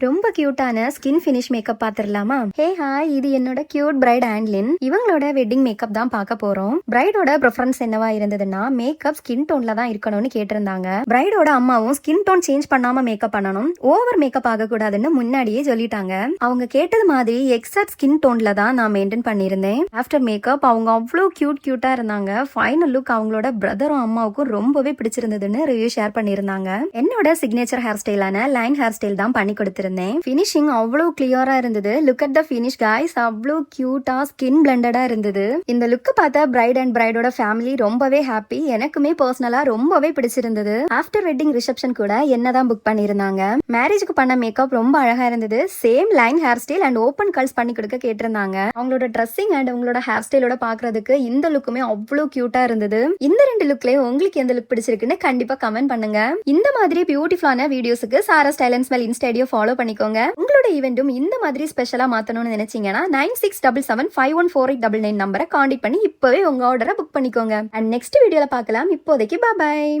ரொம்ப கியூட்டான skin finish makeup பாத்துடலாமா? ஹே ஹாய், இது என்னோட கியூட் பிரைட் ஆண்ட்லின். இவங்களோட வெட்டிங் மேக்கப் தான் பார்க்க போறோம். பிரைடோட ப்ரிஃபரன்ஸ் என்னவா இருந்ததுன்னா மேக்கப் ஸ்கின் டோன்ல தான் இருக்கணும்னு கேட்டிருந்தாங்க. பிரைடோட அம்மாவும் ஸ்கின் டோன் சேஞ்ச் பண்ணாம மேக்கப் பண்ணணும், ஓவர் மேக்கப் ஆகக்கூடாதுன்னு முன்னாடியே சொல்லிட்டாங்க. அவங்க கேட்டது மாதிரி எக்ஸாக்ட் ஸ்கின் டோன்ல தான் நான் மெயின்டைன் பண்ணியிருந்தேன். ஆஃப்டர் மேக்கப் அவங்க அவ்வளோ கியூட்டா இருந்தாங்க. ஃபைனல் லுக் அவங்களோட பிரதரும் அம்மாவுக்கும் ரொம்பவே பிடிச்சிருந்ததுன்னு ரிவ்யூ ஷேர் பண்ணியிருந்தாங்க. என்னோட சிக்னேச்சர் ஹேர் ஸ்டைலான லைன் ஹேர் ஸ்டைல் தான் பண்ணி கொடுத்திருந்தேன். ஃபினிஷிங் அவ்வளோ கிளியரா இருந்தது. Look at the finish guys, அவ்வளோ கியூட்டா ஸ்கின் பிளெண்டடா இருந்தது. இந்த லுக் பார்த்த பிரைட் அண்ட் பிரைடோட ஃபேமிலி ரொம்பவே ஹாப்பி. எனக்குமே பர்சனலா ரொம்பவே பிடிச்சிருந்தது. ஆஃப்டர் வெட்டிங் ரிசப்ஷன் கூட என்னதான் புக் பண்ணியிருந்தாங்க. மேரேஜுக்கு பண்ண மேக்கப் ரொம்ப அழகா இருந்தது. Same line hair style and open culls பண்ணி கொடுக்க கேட்டிருந்தாங்க. அவங்களோட ட்ரெஸ்ஸிங் அண்ட் அவங்களோட ஹேர் ஸ்டைலோட பாக்குறதுக்கு இந்த லுக்குமே அவ்வளோ கியூட்டா இருந்தது. இந்த ரெண்டு லுக்லயும் உங்களுக்கு எந்த லுக் பிடிச்சிருக்குன்னு கண்டிப்பா கமெண்ட் பண்ணுங்க. இந்த மாதிரி பியூட்டிஃபுல்லான வீடியோஸுக்கு சாரா ஸ்டைல் அண்ட் ஸ்மெல் இன்ஸ்டாடியோ ஃபாலோ பண்ணிக்கோங்க. உங்களோட ஈவென்ட்டும் இந்த மாதிரி ஸ்பெஷலா மாத்தணும்னு நினைச்சீங்கன்னா 9677514899 நம்பரை காண்டாக்ட் பண்ணி இப்பவே உங்க ஆர்டரை புக் பண்ணிக்கோங்க. அண்ட் நெக்ஸ்ட் வீடியோல பார்க்கலாம். இப்போதைக்கு பாய்.